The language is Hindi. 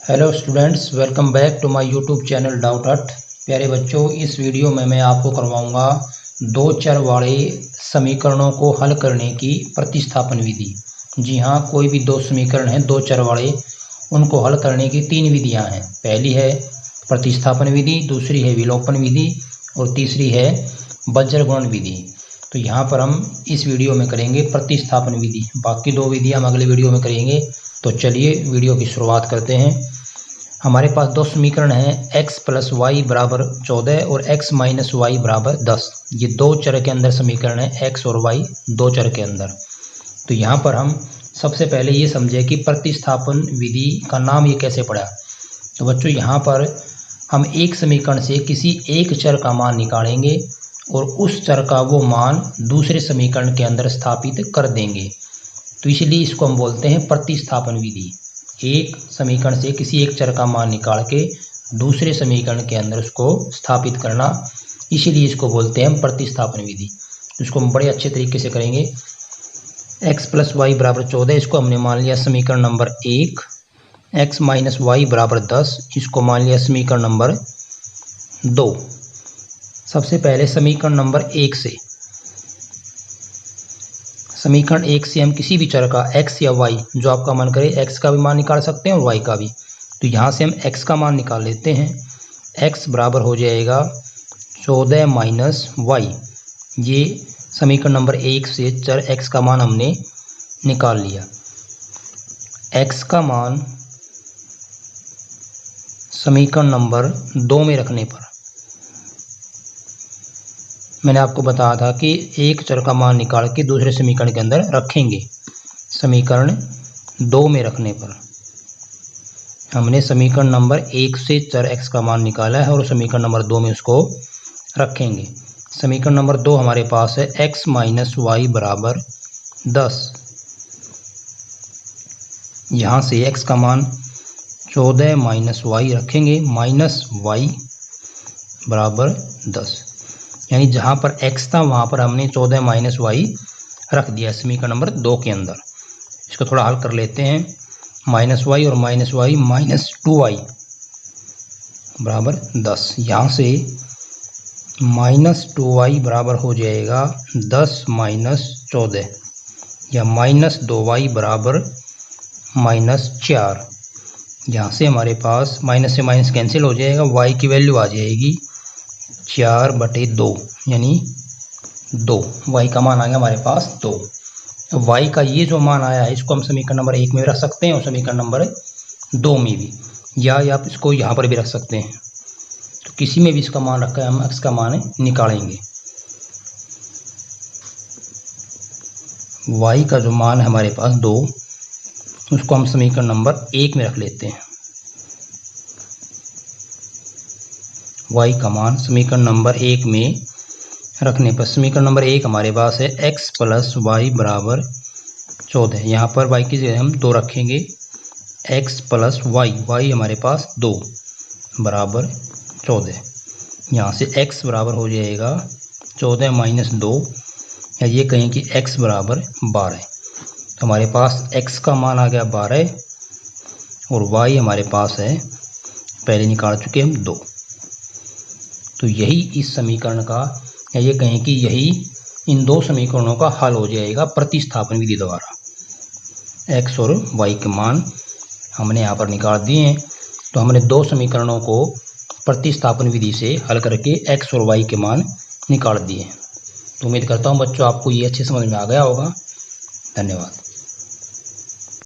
Hello students, welcome back to my YouTube channel Doubt Hut. प्यारे बच्चों, इस वीडियो में मैं आपको करवाऊंगा दो चर वाले समीकरणों को हल करने की प्रतिस्थापन विधि। जी हाँ, कोई भी दो समीकरण हैं दो चर वाले, उनको हल करने की तीन विधियां हैं। पहली है प्रतिस्थापन विधि, दूसरी है विलोपन विधि और तीसरी है वज्रगुणन विधि। तो यहाँ पर हम इस वीडियो में करेंगे प्रतिस्थापन विधि, बाकी दो विधियाँ हम अगले वीडियो में करेंगे। तो चलिए वीडियो की शुरुआत करते हैं। हमारे पास दो समीकरण हैं, x प्लस वाई बराबर 14 और x माइनस वाई बराबर 10। ये दो चर के अंदर समीकरण है, x और y दो चर के अंदर। तो यहाँ पर हम सबसे पहले ये समझे कि प्रतिस्थापन विधि का नाम ये कैसे पड़ा। तो बच्चों, यहाँ पर हम एक समीकरण से किसी एक चर का मान निकालेंगे और उस चर का वो मान दूसरे समीकरण के अंदर स्थापित कर देंगे। तो इसलिए इसको हम बोलते हैं प्रतिस्थापन विधि। एक समीकरण से किसी एक चर का मान निकाल के दूसरे समीकरण के अंदर उसको स्थापित करना, इसीलिए इसको बोलते हैं हम प्रतिस्थापन विधि। इसको हम बड़े अच्छे तरीके से करेंगे। x प्लस वाई बराबर 14, इसको हमने मान लिया समीकरण नंबर 1। x माइनस वाई बराबर 10, इसको मान लिया समीकरण नंबर 2। सबसे पहले समीकरण नंबर 1 से, समीकरण 1 से हम किसी भी चर का x या y, जो आपका मन करे, x का भी मान निकाल सकते हैं और y का भी। तो यहाँ से हम x का मान निकाल लेते हैं। x बराबर हो जाएगा 14 माइनस वाई। ये समीकरण नंबर 1 से चर x का मान हमने निकाल लिया। x का मान समीकरण नंबर 2 में रखने पर, मैंने आपको बताया था कि एक चर का मान निकाल के दूसरे समीकरण के अंदर रखेंगे। समीकरण 2 में रखने पर हमने समीकरण नंबर 1 से चर x का मान निकाला है और समीकरण नंबर 2 में उसको रखेंगे। समीकरण नंबर 2 हमारे पास है x माइनस वाई बराबर 10। यहाँ से x का मान 14 माइनस वाई रखेंगे, माइनस वाई बराबर 10। यानी जहाँ पर x था वहाँ पर हमने 14 माइनस वाई रख दिया समीकरण नंबर 2 के अंदर। इसको थोड़ा हल कर लेते हैं। माइनस वाई और माइनस वाई, माइनस 2y बराबर 10। यहाँ से माइनस 2y बराबर हो जाएगा 10 माइनस 14, या माइनस 2y बराबर माइनस 4। यहाँ से हमारे पास माइनस से माइनस कैंसिल हो जाएगा, y की वैल्यू आ जाएगी 4/2, यानी 2। y का मान आ गया हमारे पास 2। y का ये जो मान आया है इसको हम समीकरण नंबर 1 में रख सकते हैं और समीकरण नंबर 2 में भी, या आप इसको यहाँ पर भी रख सकते हैं। तो किसी में भी इसका मान रखकर हम x का मान निकालेंगे। y का जो मान है हमारे पास 2, उसको हम समीकरण नंबर 1 में रख लेते हैं। y का मान समीकरण नंबर 1 में रखने पर समीकरण नंबर 1 हमारे पास है x प्लस वाई बराबर 14। यहाँ पर y की जगह हम 2 रखेंगे, x प्लस वाई, y हमारे पास 2 बराबर 14। यहाँ से x बराबर हो जाएगा 14 माइनस 2, या ये कहें कि x बराबर 12। तो हमारे पास x का मान आ गया 12 और y हमारे पास है, पहले निकाल चुके हम 2। तो यही इस समीकरण का, या ये कहें कि यही इन दो समीकरणों का हल हो जाएगा प्रतिस्थापन विधि द्वारा। x और y के मान हमने यहाँ पर निकाल दिए हैं। तो हमने दो समीकरणों को प्रतिस्थापन विधि से हल करके x और y के मान निकाल दिए हैं। तो उम्मीद करता हूँ बच्चों आपको ये अच्छे समझ में आ गया होगा। धन्यवाद।